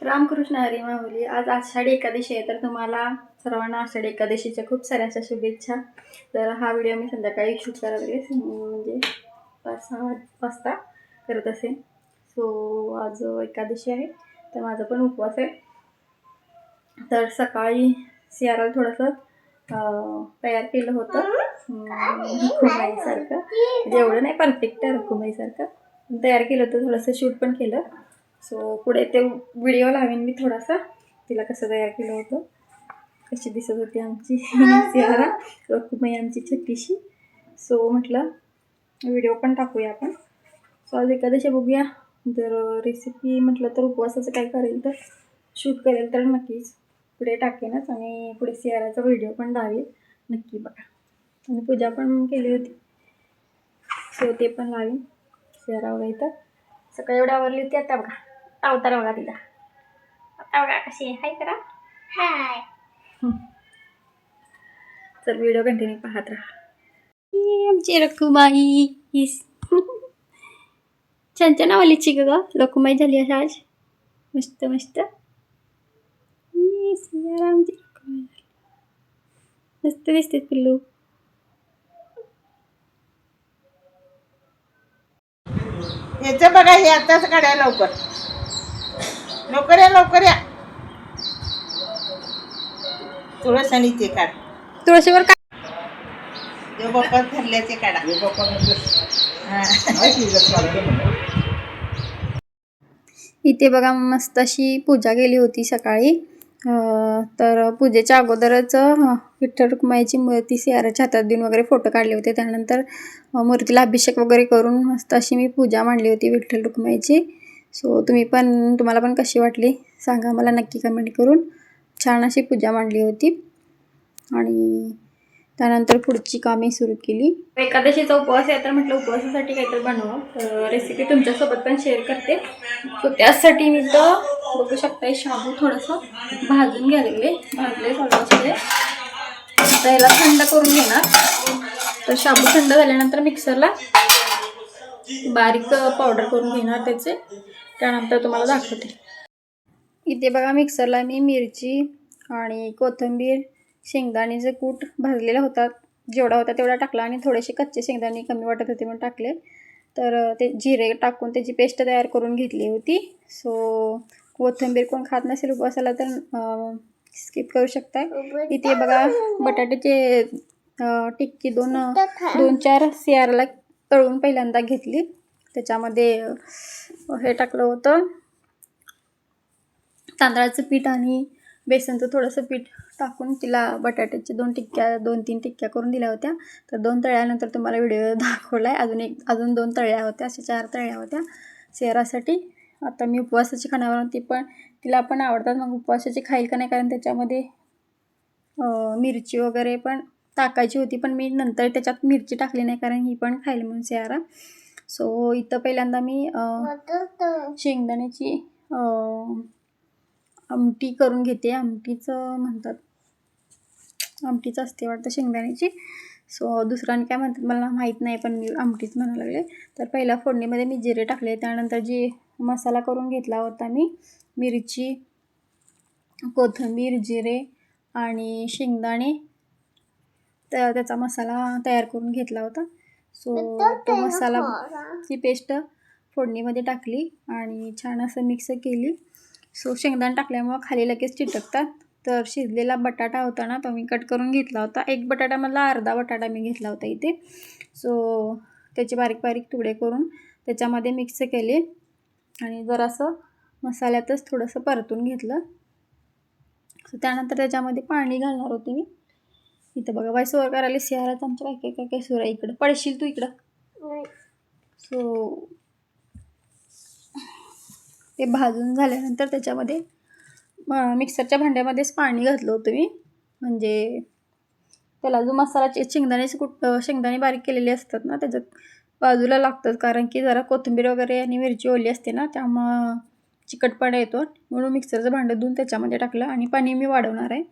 रामकृष्ण हरी माऊली. आज आषाढी एकादशी आहे, तर तुम्हाला सर्वांना आषाढी एकादशीच्या खूप साऱ्या अशा शुभेच्छा. तर हा व्हिडिओ मी संध्याकाळी शूट करायला म्हणजे 5-6 वाजता करत असेल. सो आज एकादशी आहे, तर माझा पण उपवास आहे. तर सकाळी सियाराला थोडंसं तयार केलं होतं रखुमाईसारखं, म्हणजे एवढं नाही परफेक्ट रखुमाईसारखं तयार केलं होतं, थोडंसं शूट पण केलं. सो पुढे ते व्हिडिओ लावेन मी थोडासा, तिला कसं तयार केलं होतं, कशी दिसत होती आमची सियारा रखुमाई आमची छोटीशी. सो म्हटलं व्हिडिओ पण टाकूया आपण. सो आज एकादशी बघूया. जर रेसिपी म्हटलं तर उपवासाचं काय करेल तर शूट करेल तर नक्कीच पुढे टाकेनच, आणि पुढे सियाराचा व्हिडिओ पण लावेल नक्की बघा. आणि पूजा पण केली होती, सो ते पण लावेन. सियारा बघा इथं सकाळी एवढी आवरली होती. आता बघा अवतार बघा तिला, आता बघा कशी आहे. हाय करा, हाय. तर व्हिडिओ कंटिन्यू पाहत राहा. आमची रखुमाई छान छान आवलीची ग रखुमाई झाली अशा आज, मस्त मस्त. आमची रखुमाई मस्त दिसते पिल्लू. याचं बघा, हे आताच काढा, लवकर लवकर या, लवकर या. तुळस आणि ते काढ, तुळशीवर काय देव बाप्पा ठरल्याचे काढा. इथे बघा मस्त अशी पूजा केली होती सकाळी. तर पूजेच्या अगोदरच विठ्ठल रखुमाईची मूर्ती सियाराच्या हातात देऊन वगैरे फोटो काढले होते. त्यानंतर मूर्तीला अभिषेक वगैरे करून मस्त अशी मी पूजा मांडली होती विठ्ठल रखुमाईची. सो तुम्हाला पण कशी वाटली सांगा मला नक्की कमेंट करून. छान अशी पूजा मांडली होती आणि त्यानंतर पुढची कामे सुरू केली. एकादशीचा उपवास आहे, तर म्हटलं उपवासासाठी काहीतरी बनवा. रेसिपी तुमच्यासोबत पण शेअर करते. सो त्यासाठी मी तर बघू शकता शाबू थोडंसं भाजून घ्यायला भाजले थोडंसं. आता याला थंड करून घेणार. तर शाबू थंड झाल्यानंतर मिक्सरला बारीक पावडर करून घेणार त्याचे. त्यानंतर तुम्हाला दाखवते. इथे बघा मिक्सरला मी मिरची आणि कोथिंबीर, शेंगदाण्याचे कूट भाजलेला होता, जेवढा होता तेवढा टाकला, आणि थोडेसे कच्चे शेंगदाणे कमी वाटत होते म्हणून टाकले. तर ते जिरे टाकून त्याची पेस्ट तयार करून घेतली होती. सो कोथिंबीर कोण खात नसेल उपवासाला तर स्किप करू शकता. इथे बघा बटाट्याचे टिक्की 2-4 सियाराला तळून पहिल्यांदा घेतली. त्याच्यामध्ये हे टाकलं होतं तांदळाचं पीठ आणि बेसनचं थोडंसं पीठ टाकून तिला बटाट्याची 2-3 टिक्क्या करून दिल्या होत्या. तर 2 तळल्यानंतर तुम्हाला व्हिडिओ दाखवला आहे. अजून 2 तळल्या होत्या, अशा 4 तळल्या होत्या सियारासाठी. आता मी उपवासाची खाण्यावर ती पण तिला पण आवडतात, मग उपवासाची खाईल का नाही, कारण त्याच्यामध्ये मिरची वगैरे पण टाकायची होती, पण मी नंतर त्याच्यात मिरची टाकली नाही कारण ही पण खाईल म्हणून सियारा. सो इथं पहिल्यांदा मी शेंगदाण्याची आमटी करून घेते. आमटीचं म्हणतात, आमटीच असते वाटतं शेंगदाण्याची. सो दुसऱ्याने काय म्हणतात मला माहीत नाही, पण मी आमटीच म्हणायला लागले. तर पहिल्या फोडणीमध्ये मी जिरे टाकले. त्यानंतर जी मसाला करून घेतला होता मी, मिरची, कोथिंबीर, जिरे आणि शेंगदाणे, तर त्याचा मसाला तयार करून घेतला होता. सो तो मसालाची पेस्ट फोडणीमध्ये टाकली आणि छान असं मिक्स केली. सो शेंगदाणे टाकल्यामुळं खाली लगेच चिटकतात. तर शिजलेला बटाटा होता ना, तो मी कट करून घेतला होता. एक बटाट्यामधला अर्धा बटाटा मी घेतला होता इथे. सो त्याचे बारीक बारीक तुकडे करून त्याच्यामध्ये मिक्स केले आणि जरासं मसाल्यातच थोडंसं परतून घेतलं. सो त्यानंतर त्याच्यामध्ये पाणी घालणार होते मी. इथं बघा बाई सोर करायला सियारात आमच्या काय सोर आहे. इकडं पडशील तू इकडं. सो ते भाजून झाल्यानंतर त्याच्यामध्ये मिक्सरच्या भांड्यामध्येच पाणी घातलं होतं मी, म्हणजे त्याला जो मसाला शेंगदाणे बारीक केलेले असतात ना त्याच्यात बाजूला लागतात, कारण की जरा कोथिंबीर वगैरे आणि मिरची ओली असते ना, त्यामुळं चिकटपणा येतो. म्हणून मिक्सरचं भांडं धुवून त्याच्यामध्ये टाकलं आणि पाणी मी वाढवणार आहे.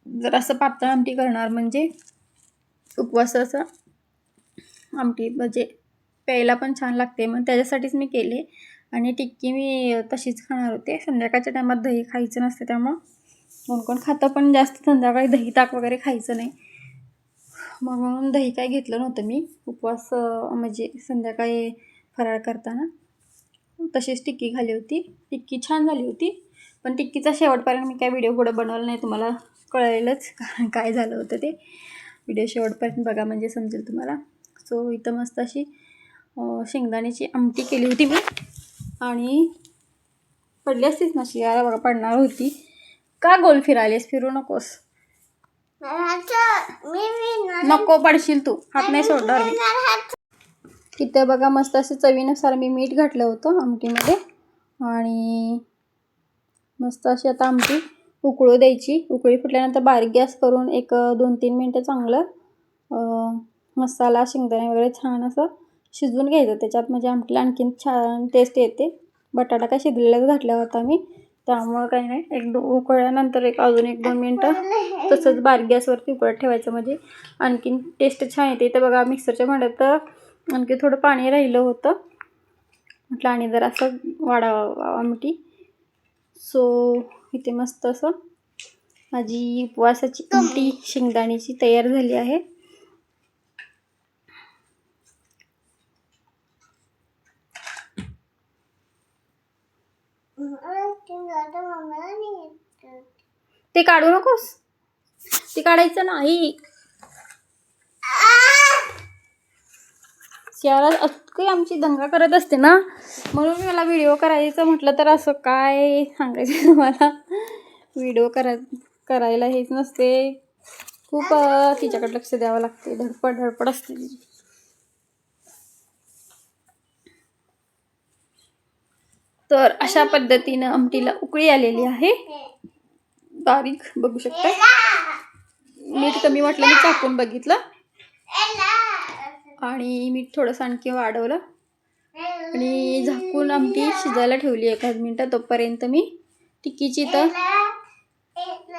जर असं पातळ आमटी करणार, म्हणजे उपवासाचं आमटी म्हणजे प्यायला पण छान लागते, मग त्याच्यासाठीच मी केले. आणि टिक्की मी तशीच खाणार होते. संध्याकाळच्या टायमात दही खायचं नसतं, त्यामुळं कोण खातं, पण जास्त संध्याकाळी दही ताक वगैरे खायचं नाही, म्हणून दही काय घेतलं नव्हतं मी उपवास म्हणजे संध्याकाळी फराळ करताना. तशीच टिक्की खाली होती. टिक्की छान झाली होती, पण टिक्कीचा शेवटपर्यंत मी काय व्हिडिओ पुढं बनवला नाही, तुम्हाला कळेलच काय झालं होतं ते. व्हिडिओ शेवटपर्यंत बघा म्हणजे समजेल तुम्हाला. सो इथं मस्त अशी शेंगदाण्याची आमटी केली होती मी, आणि पडली असतीच ना शियाला बघा, पडणार होती. का गोल फिरायलेस? फिरू नकोस, नको पडशील तू, हात नाही सोडणार मी. इथे बघा मस्त असे चवीनुसार मी मीठ घातलं होतं आमटीमध्ये, आणि मस्त अशी आता आमटी उकळू द्यायची. उकळी फुटल्यानंतर बारीक गॅस करून एक 2-3 मिनटं चांगलं मसाला शेंगदाणे वगैरे छान असं शिजवून घ्यायचं त्याच्यात, म्हणजे आमटीला आणखीन छान टेस्ट येते. बटाटा काय शिजलेलाच घातला होता मी, त्यामुळं काही नाही. उकळल्यानंतर अजून 1-2 मिनटं तसंच बारीक गॅसवरती उकळत ठेवायचं, म्हणजे आणखीन टेस्ट छान येते. इथं बघा मिक्सरच्या भांड्यात आणखी थोडं पाणी राहिलं होतं, म्हटलं आणि जरा असं वाढावं आमटी. सो इथे मस्त असं माझी उपवासाची आमटी शेंगदाण्याची तयार झाली आहे. ते काढू नकोस, ते काढायचं नाही. शियाला अख्खी आमची दंगा करत असते ना, म्हणून मला व्हिडिओ करायचं म्हटलं तर असं काय सांगायचं तुम्हाला, व्हिडिओ करायला हेच नसते, खूप तिच्याकडे लक्ष द्यावं लागते, धडपड असते तिची. तर अशा पद्धतीनं आमटीला उकळी आलेली आहे, बारीक बघू शकता. मीठ कमी वाटलं, मी चाकून बघितलं आणि मीठ थोडंसं आणखी वाढवलं, आणि झाकून आमटी शिजायला ठेवली 1 मिनटं. तोपर्यंत मी टिक्कीची तर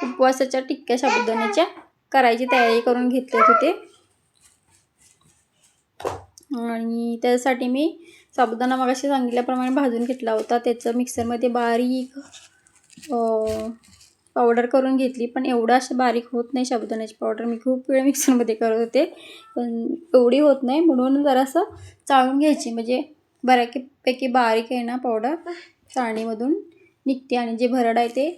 उपवासाच्या टिक्क्या साबुदाण्याच्या करायची तयारी करून घेतले होते, आणि त्यासाठी मी साबुदाणा मगाशी सांगितल्याप्रमाणे भाजून घेतला होता. त्याचं मिक्सरमध्ये बारीक पावडर करून घेतली, पण एवढं असं बारीक होत नाही साबुदाण्याची पावडर. मी खूप वेळ मिक्सरमध्ये करत होते, पण एवढी होत नाही, म्हणून जरासं चाळून घ्यायची, म्हणजे बऱ्यापैकी बारीक आहे ना पावडर, चाळणीमधून निघते. आणि जे भरड आहे ते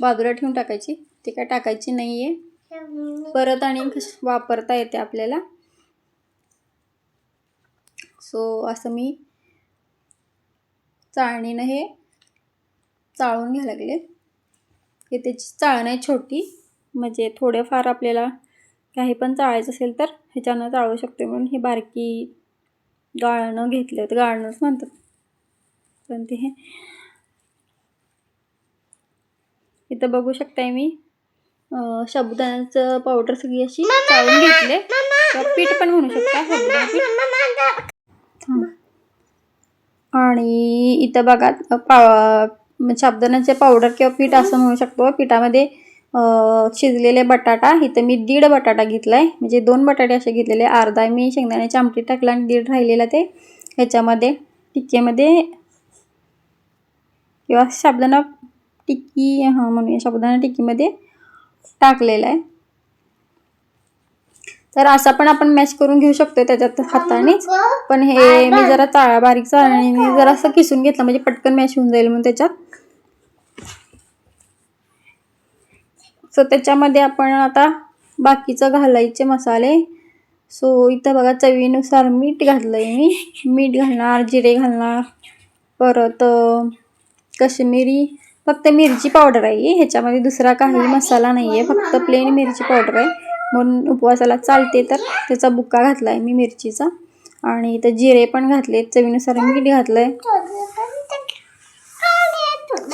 बाजूला ठेवून टाकायची, ते काय टाकायची नाही आहे, परत आणि वापरता येते आपल्याला. सो असं मी चाळणीनं हे चाळून घ्यायला लागले. हे त्याची चाळण आहे छोटी, म्हणजे थोडेफार आपल्याला काही पण चाळायचं असेल तर ह्याच्यानं चाळू शकते, म्हणून हे बारकी गाळणं घेतलं तर गाळणंच म्हणतात, पण ते हे इथं बघू शकताय मी साबुदाण्याचं पावडर सगळी अशी चाळून घेतले, पीठ पण म्हणू शकता साबुदाणा पीठ. आणि इथं बघा साबुदाण्याचे पावडर किंवा पीठ असं म्हणू शकतो. पिठामध्ये शिजलेले बटाटा, इथं मी 1.5 बटाटा घेतला आहे, म्हणजे 2 बटाटे असे घेतलेले, अर्धा मी शेंगदाण्याची आमटी टाकला आणि 1.5 राहिलेला ते ह्याच्यामध्ये टिक्कीमध्ये किंवा साबुदाणा टिक्की म्हणूया, साबुदाणा टिक्कीमध्ये टाकलेला आहे. तर असा पण आपण मॅश करून घेऊ शकतो त्याच्यात हातानेच, पण हे मी जरा बारीक चाळणीने जरा असं किसून घेतलं, म्हणजे पटकन मॅश होऊन जाईल म्हणून त्याच्यात. सो त्याच्यामध्ये आपण आता बाकीचं घालायचे मसाले. सो इथं बघा चवीनुसार मीठ घातलं आहे मी, मीठ घालणार, जिरे घालणार, परत कश्मीरी फक्त मिरची पावडर आहे, ह्याच्यामध्ये दुसरा काही मसाला नाही आहे, फक्त प्लेन मिरची पावडर आहे, म्हणून उपवासाला चालते तर त्याचा बुक्का घातला आहे मी मिरचीचा. आणि इथं जिरे पण घातले, चवीनुसार मीठ घातलं आहे.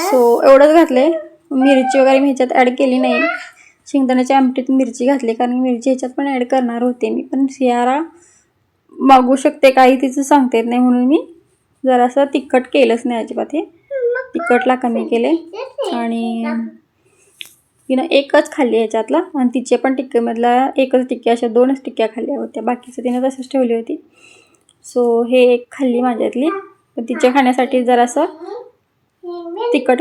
सो एवढंच घातलं आहे, मिरची वगैरे मी ह्याच्यात ॲड केली नाही. शेंगदाण्याच्या आमटीत मिरची घातली, कारण मिरची ह्याच्यात पण ॲड करणार होते मी, पण सियारा मागू शकते काही तिचं सांगता येत नाही, म्हणून मी जरासं तिखट केलंच नाही अजिबात. हे तिखटला कमी केले, आणि तिनं एकच खाल्ली ह्याच्यातला, आणि तिचे पण टिक्कीमधला एकच टिक्की, अशा 2च टिक्क्या खाल्ल्या होत्या, बाकीचं तिनं तसंच ठेवली होती. सो हे एक खाल्ली माझ्यातली, पण तिच्या खाण्यासाठी जरासं तिखट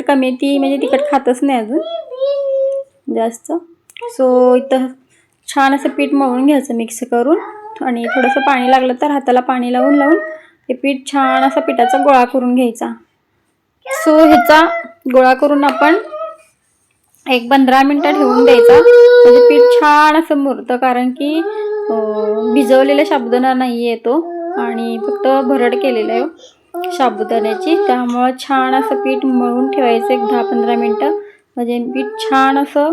कमी ती म्हणजे तिखट खातच नाही अजून जास्त. सो इथं छान असं पीठ मळून घ्यायचं मिक्स करून, आणि थोडंसं पाणी लागलं तर हाताला पाणी लावून ते पीठ छान असा पिठाचा गोळा करून घ्यायचा. सो ह्याचा गोळा करून आपण एक 15 मिनटं ठेवून द्यायचा, म्हणजे पीठ छान असं मुरतं. कारण की भिजवलेला साबुदाणा नाही आहे तो, आणि फक्त भरड केलेलं आहे साबुदाण्याची, त्यामुळं छान असं पीठ मळून ठेवायचं एक 10-15 मिनटं, म्हणजे पीठ छान असं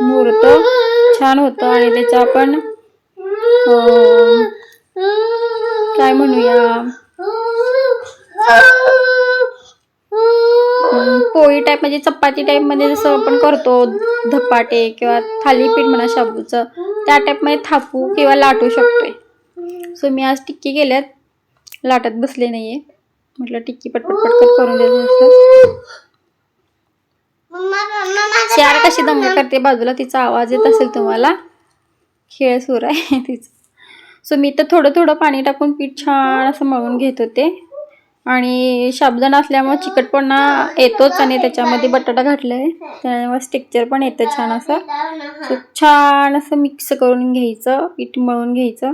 मुरतं, छान होतं. आणि त्याचं आपण काय म्हणूया, पोळी टाईप म्हणजे चपाती टाईपमध्ये जसं आपण करतो धपाटे किंवा थालीपीठ म्हणा शाबूचं, त्या टाईपमध्ये थापू किंवा लाटू शकतोय. सो मी आज टिक्की केल्यात, लाटत बसले नाहीये, म्हटलं टिक्की पटपट करून द्यायचं. चार कशी दंगा करते बाजूला, तिचा आवाज येत असेल तुम्हाला, खेळ सुरू आहे तिचं. सो मी तर थोडं थोडं पाणी टाकून पीठ छान असं मळून घेत होते, आणि साबुदाणा असल्यामुळे चिकटपणा येतोच, आणि त्याच्यामध्ये बटाटा घातलाय त्यामुळे टेक्स्चर पण येतं छान असं. सो छान असं मिक्स करून घ्यायचं, पीठ मळून घ्यायचं.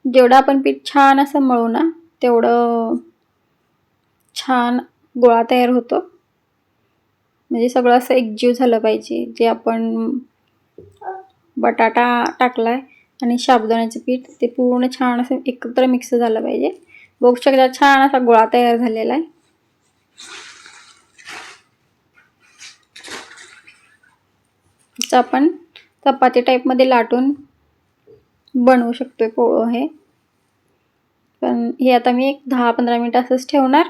जेवढं आपण पीठ छान असं मळू ना तेवढं छान गोळा तयार होतो. म्हणजे सगळं असं एकजीव झालं पाहिजे. जे आपण बटाटा टाकलाय आणि साबुदाण्याचं पीठ ते पूर्ण छान असं एकत्र मिक्स झालं पाहिजे. बघू शकता छान असा गोळा तयार झालेला आहे. त्याचं आपण चपाती टाईपमध्ये लाटून बनवू शकतोय पोळं हे. पण हे आता मी एक 10-15 मिनिट असंच ठेवणार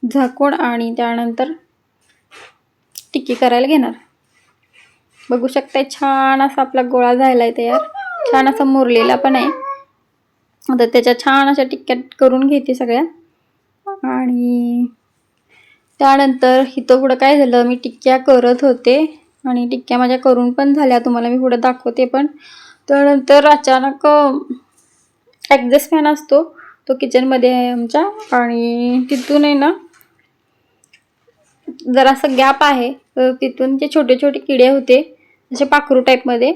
झाकून, आणि त्यानंतर टिक्की करायला घेणार. बघू शकताय छान असा आपला गोळा झाला आहे तयार, छान असा मुरलेला पण आहे. आता त्याच्या छान अशा टिक्क्या करून घेते सगळ्या, आणि त्यानंतर इथं पुढं काय झालं, मी टिक्क्या करत होते आणि टिक्क्या माझ्या करून पण झाल्या, तुम्हाला मी पुढं दाखवते. पण त्यानंतर अचानक ॲडजस्ट फॅन असतो तो किचनमध्ये आहे आमच्या, आणि तिथून आहे ना जरासा गॅप आहे, तर तिथून जे छोटे छोटे किडे होते असे पाखरू टाईपमध्ये,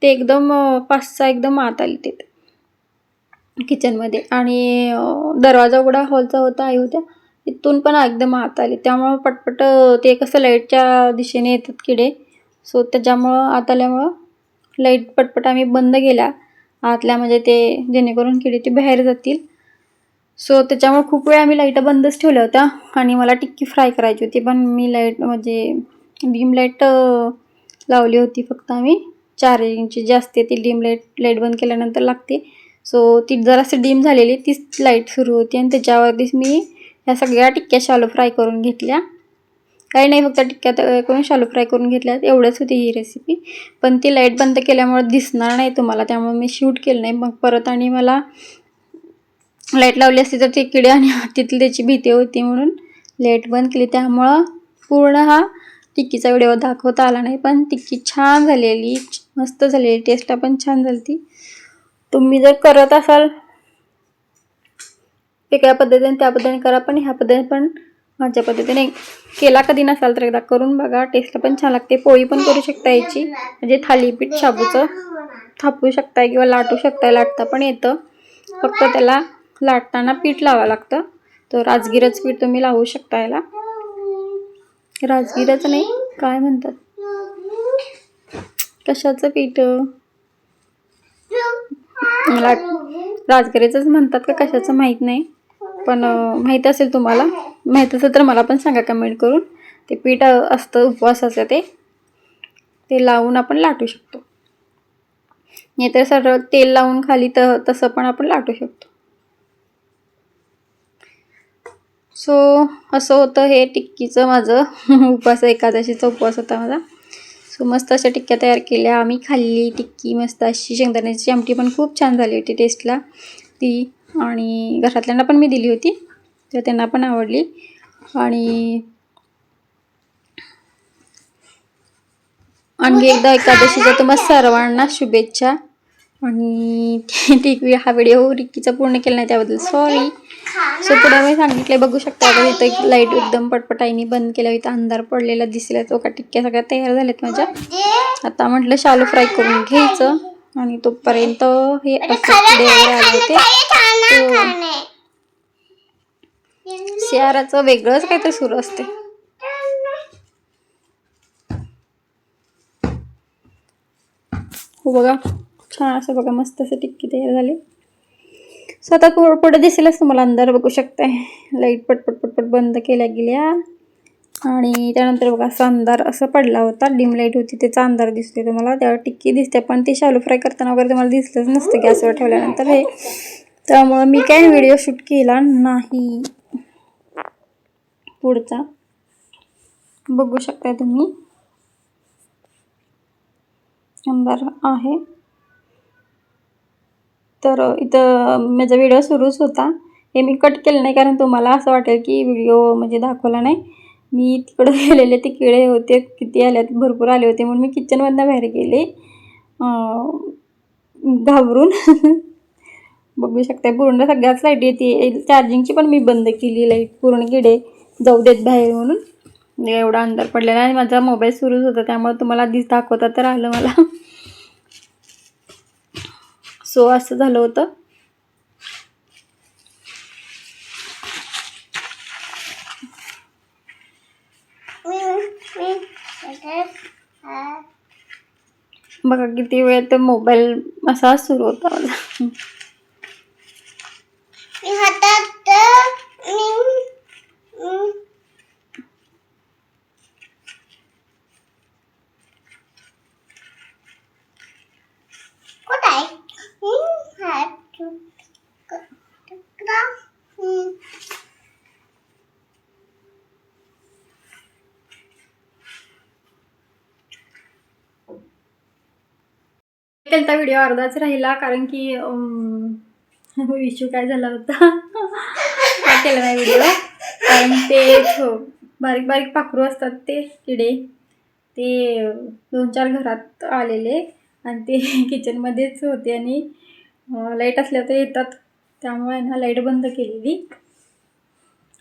ते एकदम 5-6 एकदम आत आले तिथे किचनमध्ये, आणि दरवाजा उघडा हॉलचा होता, आई होत्या, तिथून पण एकदम आत आले. त्यामुळं पटपट ते कसं लाईटच्या दिशेने येतात किडे, सो त्याच्यामुळं आत आल्यामुळं लाईट पटपट आम्ही बंद केल्या आतल्या, म्हणजे ते जेणेकरून किडे ते बाहेर जातील. सो त्याच्यामुळे खूप वेळ आम्ही लाईट बंदच ठेवल्या होत्या, आणि मला टिक्की फ्राय करायची होती. पण मी लाईट म्हणजे डीम लाईट लावली होती फक्त आम्ही, 4 इंची जी असते ती डीम लाईट बंद केल्यानंतर लागते. सो ती जराशी डीम झालेली तीच लाईट सुरू होती, आणि त्याच्यावरतीच मी ह्या सगळ्या टिक्क्या शालो फ्राय करून घेतल्या. काही नाही, फक्त टिक्क्या करून शालो फ्राय करून घेतल्या, एवढंच होती ही रेसिपी. पण ती लाईट बंद केल्यामुळे दिसणार नाही तुम्हाला, त्यामुळे मी शूट केलं नाही. मग परत आणि मला लाईट लावली असती तर ते किडे आणि तिथली त्याची भीती होती, म्हणून लाईट बंद केली. त्यामुळं पूर्ण हा टिक्कीचा व्हिडिओ दाखवता आला नाही. पण टिक्की छान झालेली, मस्त झालेली, टेस्टला पण छान झाली ती. तुम्ही जर करत असाल वेगळ्या पद्धतीने त्या पद्धतीने करा, पण ह्या पद्धतीने पण माझ्या पद्धतीने केला कधी नसाल तर एकदा करून बघा, टेस्टला पण छान लागते. पोळी पण करू शकता याची, म्हणजे थालीपीठ शाबूचं थापू शकताय किंवा लाटू शकताय, लाटता पण येतं, फक्त त्याला लाटताना पीठ लावावं लागतं. तर राजगिराचं पीठ तुम्ही लावू शकता याला, राजगिराचं नाही काय म्हणतात, कशाचं पीठ, मला राजगिराचंच म्हणतात का कशाचं माहीत नाही, पण माहीत असेल तुम्हाला, माहीत असेल तर मला पण सांगा कमेंट करून. ते पीठ असतं उपवासाचं, ते लावून आपण लाटू शकतो, नाही तर सरळ तेल लावून खाली तसं पण आपण लाटू शकतो. सो असं होतं हे टिक्कीचं माझं उपवास, एकादशीचा उपवास होता माझा. सो मस्त अशा टिक्क्या तयार केल्या, आम्ही खाल्ली टिक्की मस्त अशी. शेंगदाण्याची आमटी पण खूप छान झाली होती टेस्टला ती, आणि घरातल्यांना पण मी दिली होती, तर त्यांना पण आवडली. आणि आणखी एकदा एकादशीच्या तुम्हाला सर्वांना शुभेच्छा. आणि हा व्हिडिओ रिक्कीचा पूर्ण केला नाही त्याबद्दल सॉरी. सो पुढे मी सांगितले बघू शकता आता इथं लाईट एकदम पटपटाईने बंद केल्या, इथं अंधार पडलेला दिसला. तो का टिक्क्या सगळ्या तयार झाल्यात माझ्या. आता म्हटलं शालो फ्राय करून घ्यायचं आणि तोपर्यंत हे असं पुढे आले होते. सियाराचं वेगळंच काहीतरी सुरू असते. हो बघा छान असं बघा मस्त असं टिक्की तयार झाली. स्वतः पुढे दिसेलच तुम्हाला अंधार बघू शकताय. लाईट पटपट पटपट बंद केल्या गेल्या आणि त्यानंतर बघा असा अंधार असा पडला होता. डिम लाईट होती त्याचा अंधार दिसतोय तुम्हाला. त्यावर टिक्की दिसते पण ती शालो फ्राय करताना वगैरे तुम्हाला दिसलंच नसतं गॅसवर ठेवल्यानंतर हे. त्यामुळं मी काय व्हिडिओ शूट केला नाही. पुढचा बघू शकता तुम्ही अंधार आहे. तर इथं माझा व्हिडिओ सुरूच होता. हे मी कट केलं नाही कारण तुम्हाला असं वाटेल की व्हिडिओ म्हणजे दाखवला नाही. मी तिकडे गेलेले ते किडे होते किती आल्यात भरपूर आले होते म्हणून मी किचनमधनं बाहेर गेले घाबरून. बघू शकता पूर्ण सगळ्याच लाईट येते. चार्जिंगची पण मी बंद केली लाईट पूर्ण किडे जाऊ देत बाहेर म्हणून. एवढा अंधार पडलेला आणि माझा मोबाईल सुरूच होता त्यामुळे तुम्हाला दाखवता तर आलं मला. सो असं झालं होतं. बघा किती वेळ तर मोबाईल असा सुरू होता माझा. केलता व्हिडिओ अर्धाच राहिला कारण की इश्यू काय झाला होता. काय केला नाही व्हिडिओ कारण ते बारीक बारीक पाखरू असतात ते किडे ते 2-4 घरात आलेले आणि ते किचनमध्येच होते आणि लाईट असल्यावर ते येतात त्यामुळे ना लाईट बंद केलेली.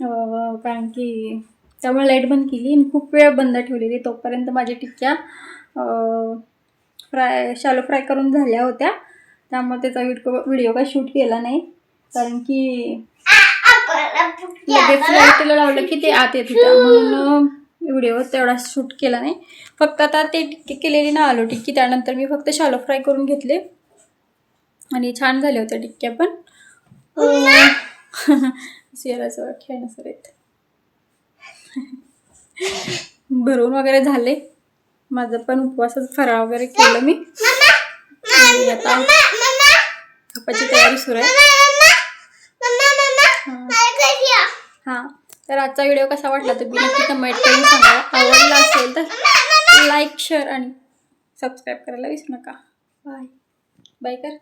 कारण की त्यामुळे लाईट बंद केली आणि खूप वेळ बंद ठेवलेली. तोपर्यंत माझ्या टिक्क्या शालो फ्राय करून झाल्या होत्या त्यामुळे त्याचा व्हिडिओ काय शूट केला नाही कारण की लगेच लाईटला लावलं की ते आत येत होतं म्हणून व्हिडिओ तेवढा शूट केला नाही. फक्त आता ते टिक्की केलेली ना आलू टिक्की त्यानंतर मी फक्त शालो फ्राय करून घेतले आणि छान झाले होते टिक्क्या पण. सियाराचं खेळणं सर येत भरून वगैरे झाले. माझं पण उपवासच फराळ वगैरे केलं मी आणि आता झोपायची तयारी सुरू आहे. हां तर आजचा व्हिडिओ कसा वाटला तुम्ही नक्की कमेंट करून सांगा. आवडला असेल तर लाईक शेअर आणि सबस्क्राईब करायला विसरू नका. बाय बाय कर.